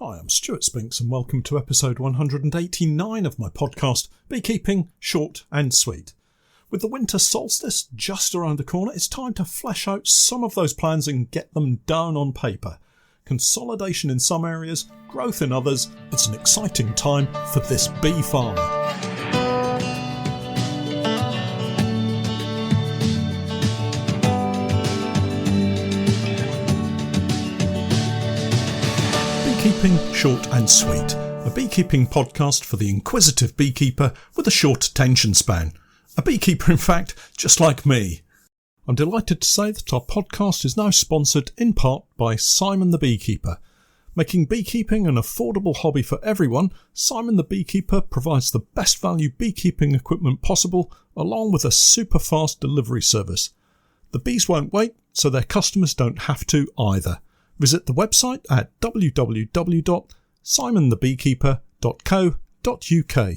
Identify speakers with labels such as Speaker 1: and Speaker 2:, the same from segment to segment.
Speaker 1: Hi, I'm Stewart Spinks and welcome to episode 189 of my podcast, Beekeeping Short and Sweet. With the Winter Solstice just around the corner, it's time to flesh out some of those plans and get them down on paper. Consolidation in some areas, growth in others. It's an exciting time for this bee farmer. Beekeeping Short and Sweet, a beekeeping podcast for the inquisitive beekeeper with a short attention span. A beekeeper, in fact, just like me. I'm delighted to say that our podcast is now sponsored in part by Simon the Beekeeper. Making beekeeping an affordable hobby for everyone, Simon the Beekeeper provides the best value beekeeping equipment possible, along with a super fast delivery service. The bees won't wait, so their customers don't have to either. Visit the website at www.simonthebeekeeper.co.uk.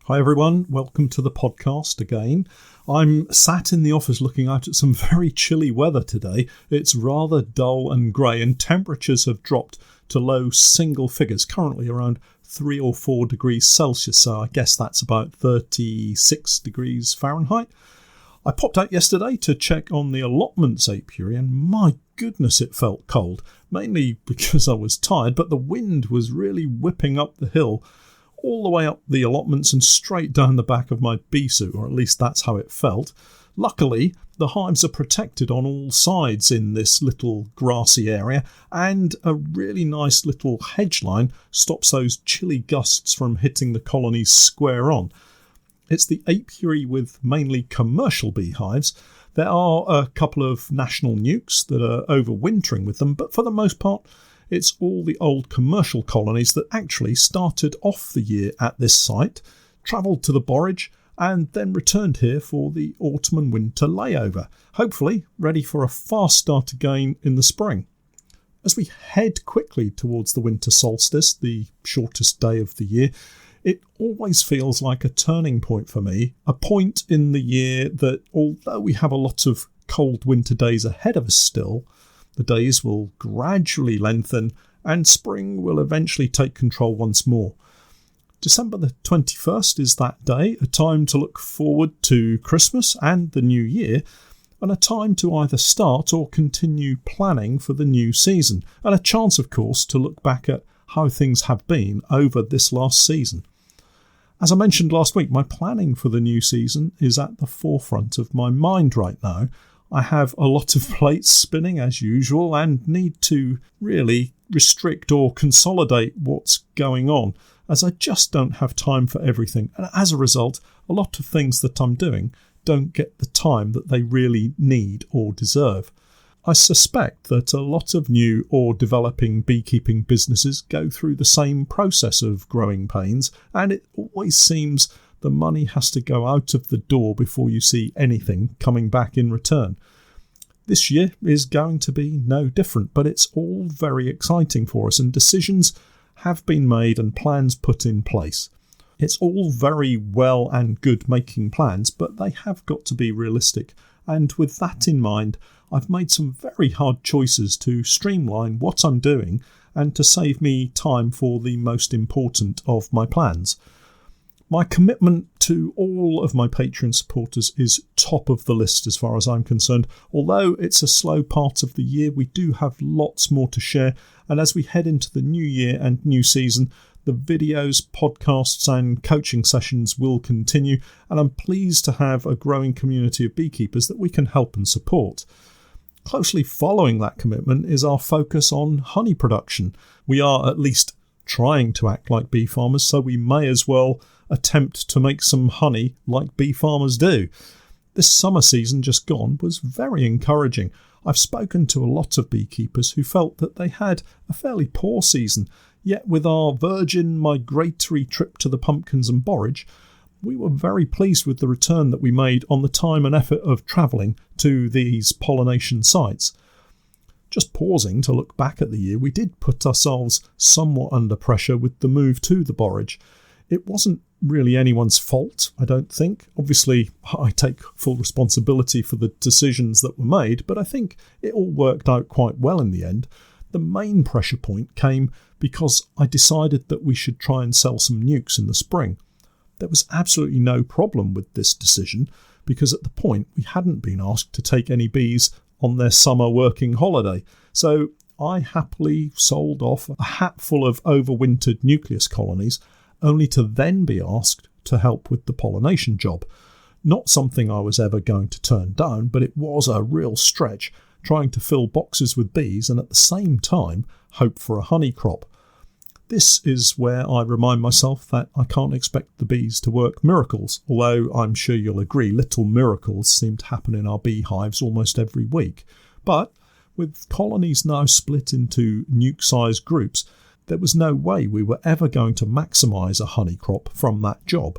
Speaker 1: Hi everyone, welcome to the podcast again. I'm sat in the office looking out at some very chilly weather today. It's rather dull and grey and temperatures have dropped to low single figures, currently around 3 or 4 degrees Celsius, so I guess that's about 36 degrees Fahrenheit. I popped out yesterday to check on the allotments apiary and my goodness it felt cold, mainly because I was tired, but the wind was really whipping up the hill all the way up the allotments and straight down the back of my bee suit, or at least that's how it felt. Luckily, the hives are protected on all sides in this little grassy area, and a really nice little hedge line stops those chilly gusts from hitting the colonies square on. It's the apiary with mainly commercial beehives. There are a couple of national nukes that are overwintering with them, but for the most part, it's all the old commercial colonies that actually started off the year at this site, travelled to the borage, and then returned here for the autumn and winter layover, hopefully ready for a fast start again in the spring. As we head quickly towards the winter solstice, the shortest day of the year, it always feels like a turning point for me, a point in the year that, although we have a lot of cold winter days ahead of us still, the days will gradually lengthen and spring will eventually take control once more. December the 21st is that day, a time to look forward to Christmas and the new year, and a time to either start or continue planning for the new season, and a chance, of course, to look back at how things have been over this last season. As I mentioned last week, my planning for the new season is at the forefront of my mind right now. I have a lot of plates spinning as usual and need to really restrict or consolidate what's going on, as I just don't have time for everything. And as a result, a lot of things that I'm doing don't get the time that they really need or deserve. I suspect that a lot of new or developing beekeeping businesses go through the same process of growing pains, and it always seems the money has to go out of the door before you see anything coming back in return. This year is going to be no different, but it's all very exciting for us, and decisions have been made and plans put in place. It's all very well and good making plans, but they have got to be realistic, and with that in mind, I've made some very hard choices to streamline what I'm doing and to save me time for the most important of my plans. My commitment to all of my Patreon supporters is top of the list as far as I'm concerned. Although it's a slow part of the year, we do have lots more to share, and as we head into the new year and new season, the videos, podcasts and coaching sessions will continue, and I'm pleased to have a growing community of beekeepers that we can help and support. Closely following that commitment is our focus on honey production. We are at least trying to act like bee farmers, so we may as well attempt to make some honey like bee farmers do. This summer season just gone was very encouraging. I've spoken to a lot of beekeepers who felt that they had a fairly poor season, yet with our virgin migratory trip to the pumpkins and borage, we were very pleased with the return that we made on the time and effort of travelling to these pollination sites. Just pausing to look back at the year, we did put ourselves somewhat under pressure with the move to the borage. It wasn't really anyone's fault, I don't think. Obviously, I take full responsibility for the decisions that were made, but I think it all worked out quite well in the end. The main pressure point came because I decided that we should try and sell some nukes in the spring. There was absolutely no problem with this decision because at the point we hadn't been asked to take any bees on their summer working holiday. So I happily sold off a hatful of overwintered nucleus colonies, only to then be asked to help with the pollination job. Not something I was ever going to turn down, but it was a real stretch, trying to fill boxes with bees and at the same time hope for a honey crop. This is where I remind myself that I can't expect the bees to work miracles, although I'm sure you'll agree little miracles seem to happen in our beehives almost every week. But with colonies now split into nuke-sized groups, there was no way we were ever going to maximise a honey crop from that job.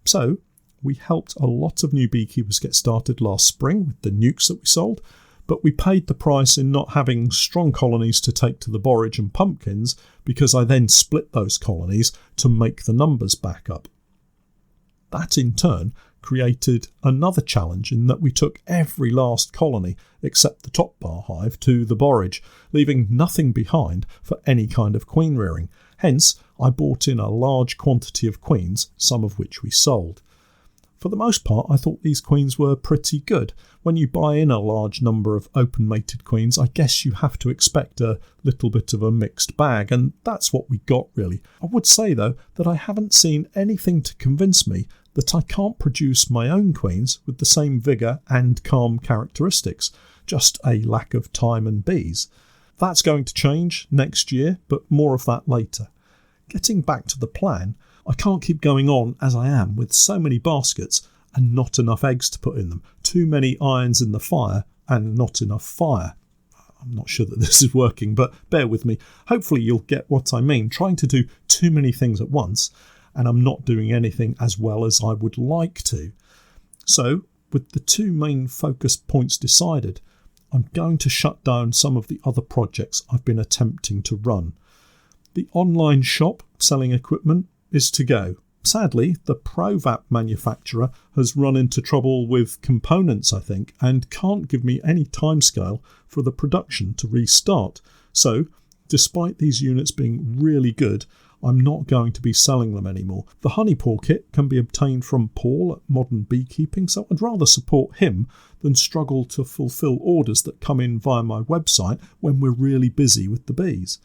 Speaker 1: So we helped a lot of new beekeepers get started last spring with the nukes that we sold, but we paid the price in not having strong colonies to take to the borage and pumpkins because I then split those colonies to make the numbers back up. That in turn created another challenge in that we took every last colony except the top bar hive to the borage, leaving nothing behind for any kind of queen rearing. Hence, I bought in a large quantity of queens, some of which we sold. For the most part, I thought these queens were pretty good. When you buy in a large number of open-mated queens, I guess you have to expect a little bit of a mixed bag, and that's what we got, really. I would say, though, that I haven't seen anything to convince me that I can't produce my own queens with the same vigour and calm characteristics, just a lack of time and bees. That's going to change next year, but more of that later. Getting back to the plan, I can't keep going on as I am with so many baskets and not enough eggs to put in them, too many irons in the fire and not enough fire. I'm not sure that this is working, but bear with me. Hopefully you'll get what I mean, trying to do too many things at once, and I'm not doing anything as well as I would like to. So, with the two main focus points decided, I'm going to shut down some of the other projects I've been attempting to run. The online shop selling equipment is to go. Sadly, the ProVap manufacturer has run into trouble with components, I think, and can't give me any timescale for the production to restart. So, despite these units being really good, I'm not going to be selling them anymore. The honey pour kit can be obtained from Paul at Modern Beekeeping, so I'd rather support him than struggle to fulfil orders that come in via my website when we're really busy with the bees.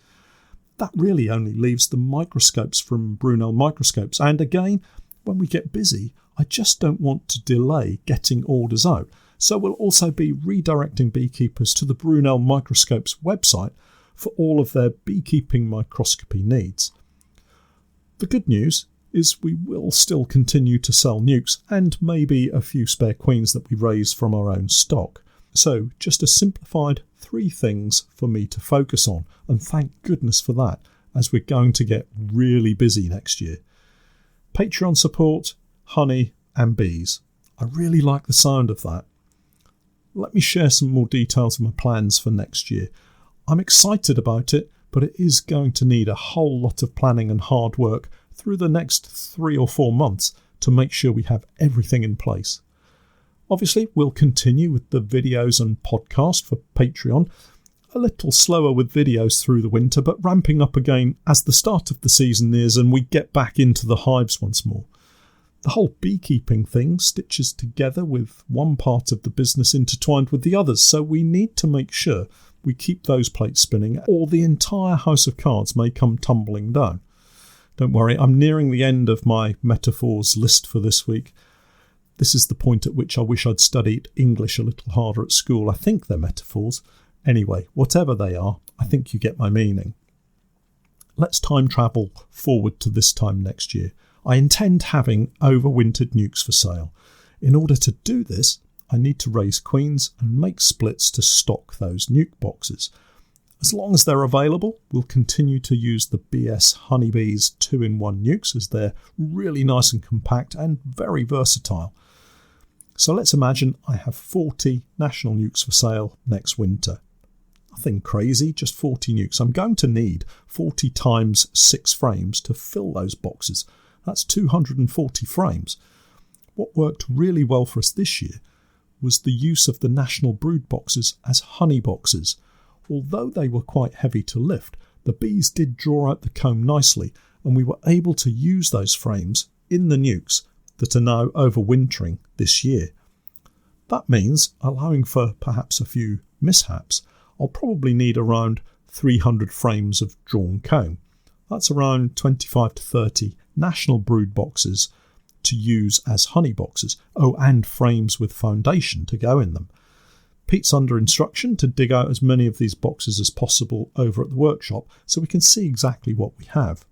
Speaker 1: That really only leaves the microscopes from Brunel Microscopes, and again, when we get busy, I just don't want to delay getting orders out. So we'll also be redirecting beekeepers to the Brunel Microscopes website for all of their beekeeping microscopy needs. The good news is we will still continue to sell nukes and maybe a few spare queens that we raise from our own stock. So just a simplified 3 things for me to focus on, and thank goodness for that, as we're going to get really busy next year. Patreon support, honey and bees. I really like the sound of that. Let me share some more details of my plans for next year. I'm excited about it, but it is going to need a whole lot of planning and hard work through the next 3 or 4 months to make sure we have everything in place. Obviously, we'll continue with the videos and podcast for Patreon. A little slower with videos through the winter, but ramping up again as the start of the season nears and we get back into the hives once more. The whole beekeeping thing stitches together with one part of the business intertwined with the others, so we need to make sure we keep those plates spinning or the entire house of cards may come tumbling down. Don't worry, I'm nearing the end of my metaphors list for this week. This is the point at which I wish I'd studied English a little harder at school. I think they're metaphors. Anyway, whatever they are, I think you get my meaning. Let's time travel forward to this time next year. I intend having overwintered nukes for sale. In order to do this, I need to raise queens and make splits to stock those nuke boxes. As long as they're available, we'll continue to use the BS Honeybees 2-in-1 nukes as they're really nice and compact and very versatile. So let's imagine I have 40 national nukes for sale next winter. Nothing crazy, just 40 nukes. I'm going to need 40 times 6 frames to fill those boxes. That's 240 frames. What worked really well for us this year was the use of the national brood boxes as honey boxes. although they were quite heavy to lift, the bees did draw out the comb nicely, and we were able to use those frames in the nukes that are now overwintering this year. That means, allowing for perhaps a few mishaps, I'll probably need around 300 frames of drawn comb. That's around 25 to 30 national brood boxes to use as honey boxes. Oh, and frames with foundation to go in them. Pete's under instruction to dig out as many of these boxes as possible over at the workshop so we can see exactly what we have.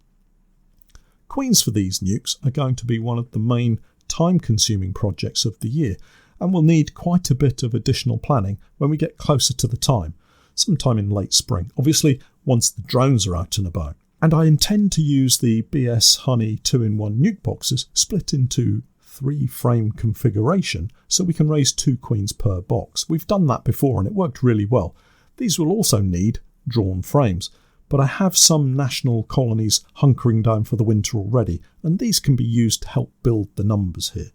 Speaker 1: Queens for these nukes are going to be one of the main time-consuming projects of the year, and will need quite a bit of additional planning when we get closer to the time, sometime in late spring, obviously once the drones are out and about. And I intend to use the BS Honey 2-in-1 nuke boxes split into 3-frame configuration so we can raise 2 queens per box. We've done that before and it worked really well. These will also need drawn frames, but I have some national colonies hunkering down for the winter already, and these can be used to help build the numbers here.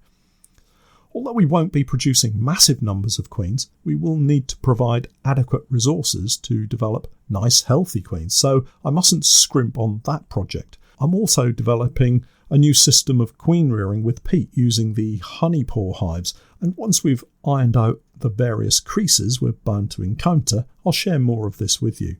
Speaker 1: Although we won't be producing massive numbers of queens, we will need to provide adequate resources to develop nice healthy queens, so I mustn't scrimp on that project. I'm also developing a new system of queen rearing with Pete using the honey pour hives, and once we've ironed out the various creases we're bound to encounter, I'll share more of this with you.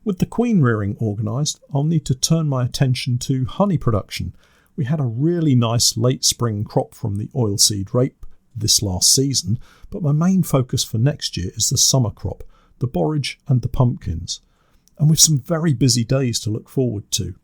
Speaker 1: With the queen rearing organised, I'll need to turn my attention to honey production. We had a really nice late spring crop from the oilseed rape this last season, but my main focus for next year is the summer crop, the borage and the pumpkins, and with some very busy days to look forward to.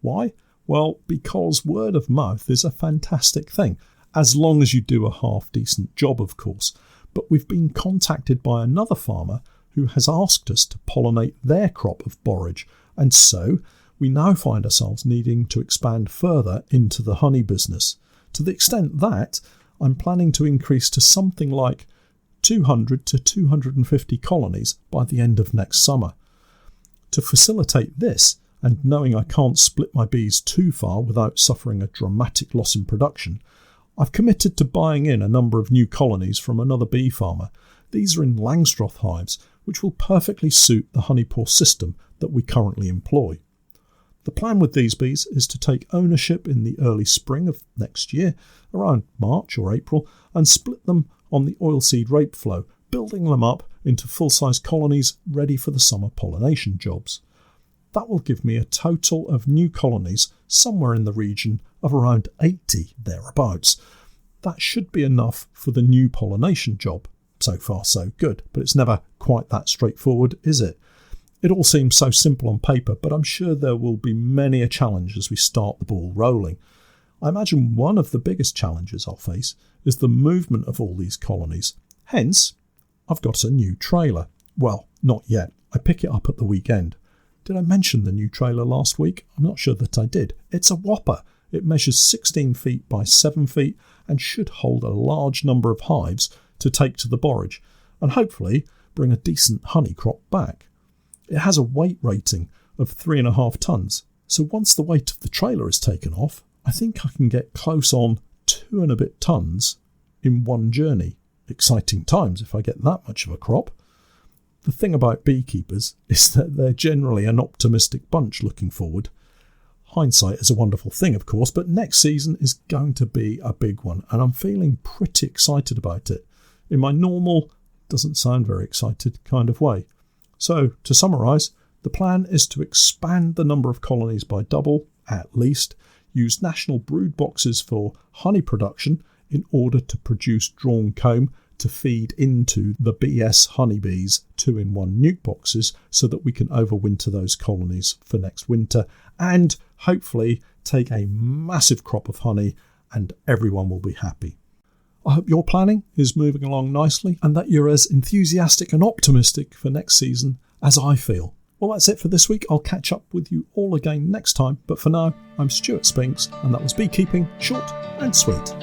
Speaker 1: Why? Well, because word of mouth is a fantastic thing, as long as you do a half-decent job, of course. But we've been contacted by another farmer who has asked us to pollinate their crop of borage, and so we now find ourselves needing to expand further into the honey business, to the extent that I'm planning to increase to something like 200 to 250 colonies by the end of next summer. To facilitate this, and knowing I can't split my bees too far without suffering a dramatic loss in production, I've committed to buying in a number of new colonies from another bee farmer. These are in Langstroth hives, which will perfectly suit the honey pour system that we currently employ. The plan with these bees is to take ownership in the early spring of next year, around March or April, and split them on the oilseed rape flow, building them up into full-size colonies ready for the summer pollination jobs. That will give me a total of new colonies somewhere in the region of around 80 thereabouts. That should be enough for the new pollination job. So far so good, but it's never quite that straightforward, is it? It all seems so simple on paper, but I'm sure there will be many a challenge as we start the ball rolling. I imagine one of the biggest challenges I'll face is the movement of all these colonies. Hence, I've got a new trailer. Well, not yet. I pick it up at the weekend. Did I mention the new trailer last week? I'm not sure that I did. It's a whopper. It measures 16 feet by 7 feet and should hold a large number of hives to take to the borage and hopefully bring a decent honey crop back. It has a weight rating of 3.5 tonnes, so once the weight of the trailer is taken off, I think I can get close on 2 and a bit tonnes in one journey. Exciting times if I get that much of a crop. The thing about beekeepers is that they're generally an optimistic bunch looking forward. Hindsight is a wonderful thing, of course, but next season is going to be a big one, and I'm feeling pretty excited about it, in my normal, doesn't sound very excited kind of way. So, to summarise, the plan is to expand the number of colonies by double, at least, use national brood boxes for honey production in order to produce drawn comb to feed into the BS honeybees 2-in-1 nuke boxes so that we can overwinter those colonies for next winter and hopefully take a massive crop of honey and everyone will be happy. I hope your planning is moving along nicely and that you're as enthusiastic and optimistic for next season as I feel. Well, that's it for this week. I'll catch up with you all again next time. But for now, I'm Stewart Spinks and that was Beekeeping Short and Sweet.